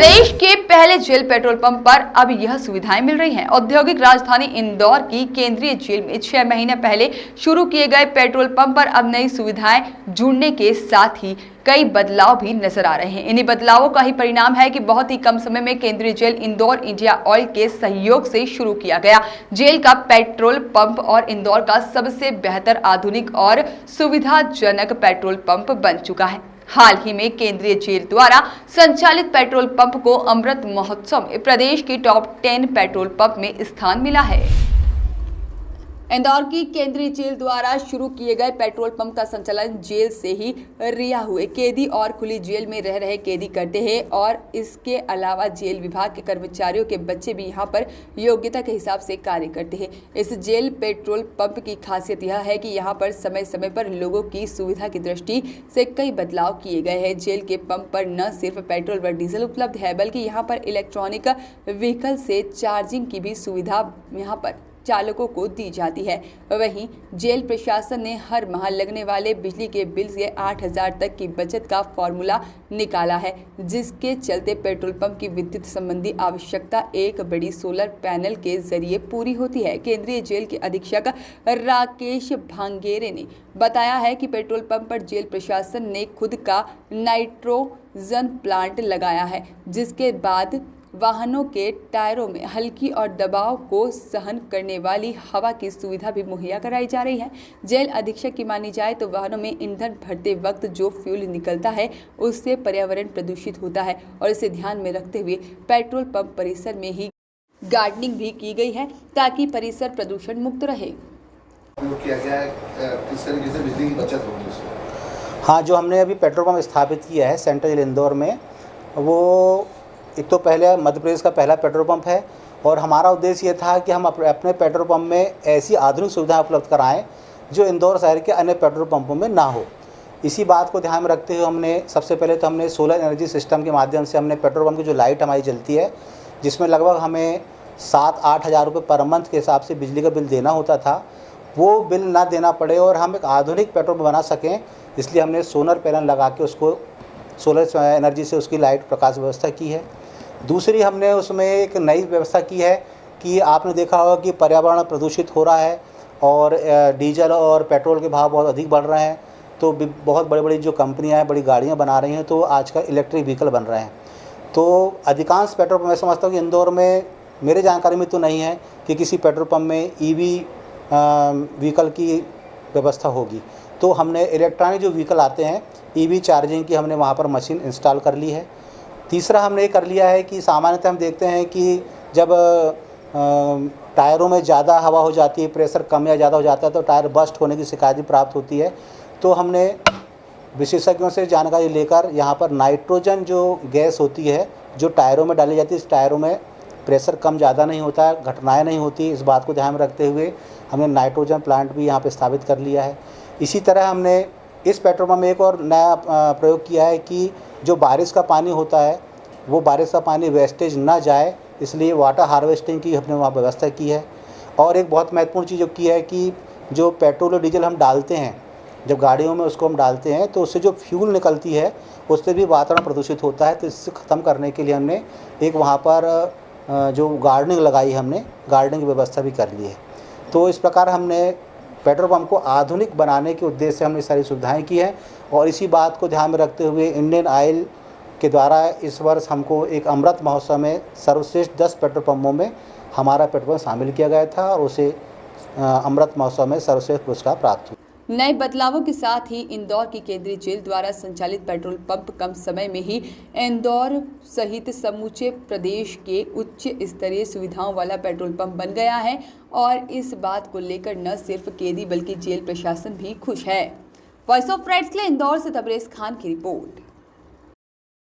प्रदेश के पहले jail petrol pump पर अब यह सुविधाएं मिल रही हैं। औद्योगिक राजधानी इंदौर की केंद्रीय जेल में 6 महीने पहले शुरू किए गए पेट्रोल पंप पर अब नई सुविधाएं जुड़ने के साथ ही कई बदलाव भी नजर आ रहे हैं। इन्हीं बदलावों का ही परिणाम है कि बहुत ही कम समय में केंद्रीय जेल इंदौर इंडिया ऑयल के सहयोग से शुरू किया गया जेल का पेट्रोल पंप और इंदौर का सबसे बेहतर, आधुनिक और सुविधाजनक पेट्रोल पंप बन चुका है। हाल ही में केंद्रीय जेल द्वारा संचालित पेट्रोल पंप को अमृत महोत्सव में प्रदेश की टॉप 10 पेट्रोल पंप में स्थान मिला है। इंदौर की केंद्रीय जेल द्वारा शुरू किए गए पेट्रोल पंप का संचालन जेल से ही रिहा हुए कैदी और खुली जेल में रह रहे कैदी करते हैं और इसके अलावा जेल विभाग के कर्मचारियों के बच्चे भी यहां पर योग्यता के हिसाब से कार्य करते हैं। इस जेल पेट्रोल पंप की खासियत यह है कि यहां पर समय समय पर लोगों की सुविधा की दृष्टि से कई बदलाव किए गए हैं। जेल के पंप पर न सिर्फ पेट्रोल व डीजल उपलब्ध है बल्कि यहाँ पर इलेक्ट्रॉनिक व्हीकल से चार्जिंग की भी सुविधा यहाँ पर चालकों को दी जाती है। वहीं जेल प्रशासन ने हर माह लगने वाले बिजली के बिल से 8,000 तक की बचत का फॉर्मूला निकाला है, जिसके चलते पेट्रोल पंप की विद्युत संबंधी आवश्यकता एक बड़ी सोलर पैनल के जरिए पूरी होती है। केंद्रीय जेल के अधीक्षक राकेश भांगेरे ने बताया है कि पेट्रोल पंप पर जेल प्रशासन ने खुद का नाइट्रोजन प्लांट लगाया है, जिसके बाद वाहनों के टायरों में हल्की और दबाव को सहन करने वाली हवा की सुविधा भी मुहैया कराई जा रही है। जेल अधीक्षक की मानी जाए तो वाहनों में ईंधन भरते वक्त जो फ्यूल निकलता है उससे पर्यावरण प्रदूषित होता है और इसे ध्यान में रखते हुए पेट्रोल पंप परिसर में ही गार्डनिंग भी की गई है ताकि परिसर प्रदूषण मुक्त रहे। किया गया है, किस तरीके से बिजली की बचत होगी? हाँ, जो हमने अभी पेट्रोल पंप स्थापित किया है सेंट्रल जेल इंदौर में, वो एक तो पहले मध्य प्रदेश का पहला पेट्रोल पंप है और हमारा उद्देश्य ये था कि हम अपने पेट्रोल पंप में ऐसी आधुनिक सुविधाएं उपलब्ध कराएं जो इंदौर शहर के अन्य पेट्रोल पंपों में ना हो। इसी बात को ध्यान में रखते हुए हमने सबसे पहले तो हमने सोलर एनर्जी सिस्टम के माध्यम से हमने पेट्रोल पंप की जो लाइट हमारी जलती है, जिसमें लगभग हमें 7-8 हज़ार रुपये पर मंथ के हिसाब से बिजली का बिल देना होता था, वो बिल ना देना पड़े और हम एक आधुनिक पेट्रोल पंप बना सकें, इसलिए हमने सोलर पैनल लगा के उसको सोलर एनर्जी से उसकी लाइट प्रकाश व्यवस्था की है। दूसरी हमने उसमें एक नई व्यवस्था की है कि आपने देखा होगा कि पर्यावरण प्रदूषित हो रहा है और डीजल और पेट्रोल के भाव बहुत अधिक बढ़ रहे हैं, तो बहुत बड़ी बड़ी जो कंपनियां हैं बड़ी गाड़ियां बना रही हैं, तो आजकल इलेक्ट्रिक व्हीकल बन रहे हैं। तो अधिकांश पेट्रोल पंप मैं समझता हूँ कि इंदौर में, मेरे जानकारी में तो नहीं है कि किसी पेट्रोल पंप में ईवी व्हीकल की व्यवस्था होगी। तो हमने इलेक्ट्रॉनिक जो व्हीकल आते हैं ईवी चार्जिंग की हमने वहाँ पर मशीन इंस्टॉल कर ली है। तीसरा हमने ये कर लिया है कि सामान्यतः हम देखते हैं कि जब टायरों में ज़्यादा हवा हो जाती है, प्रेशर कम या ज़्यादा हो जाता है तो टायर बस्ट होने की शिकायत भी प्राप्त होती है। तो हमने विशेषज्ञों से जानकारी लेकर यहाँ पर नाइट्रोजन जो गैस होती है जो टायरों में डाली जाती है, इस टायरों में प्रेशर कम ज़्यादा नहीं होता है, घटनाएँ नहीं होती, इस बात को ध्यान में रखते हुए हमने नाइट्रोजन प्लांट भी यहाँ पर स्थापित कर लिया है। इसी तरह हमने इस पेट्रोल पंप में एक और नया प्रयोग किया है कि जो बारिश का पानी होता है वो बारिश का पानी वेस्टेज ना जाए, इसलिए वाटर हार्वेस्टिंग की हमने वहाँ व्यवस्था की है। और एक बहुत महत्वपूर्ण चीज़ जो की है कि जो पेट्रोल और डीजल हम डालते हैं, जब गाड़ियों में उसको हम डालते हैं तो उससे जो फ्यूल निकलती है उससे भी वातावरण प्रदूषित होता है। तो इससे ख़त्म करने के लिए हमने एक वहाँ पर जो गार्डनिंग लगाई, हमने गार्डनिंग की व्यवस्था भी कर ली है। तो इस प्रकार हमने पेट्रोल पंप को आधुनिक बनाने के उद्देश्य से हमने सारी सुविधाएं की हैं और इसी बात को ध्यान में रखते हुए इंडियन ऑयल के द्वारा इस वर्ष हमको एक अमृत महोत्सव में सर्वश्रेष्ठ 10 पेट्रोल पंपों में हमारा पेट्रोल पंप शामिल किया गया था और उसे अमृत महोत्सव में सर्वश्रेष्ठ पुरस्कार प्राप्त हुआ। नए बदलावों के साथ ही इंदौर की केंद्रीय जेल द्वारा संचालित पेट्रोल पंप कम समय में ही इंदौर सहित समूचे प्रदेश के उच्च स्तरीय सुविधाओं वाला पेट्रोल पंप बन गया है और इस बात को लेकर न सिर्फ कैदी बल्कि जेल प्रशासन भी खुश है। वॉइस ऑफ राइट्स के लिए इंदौर से तबरेज खान की रिपोर्ट।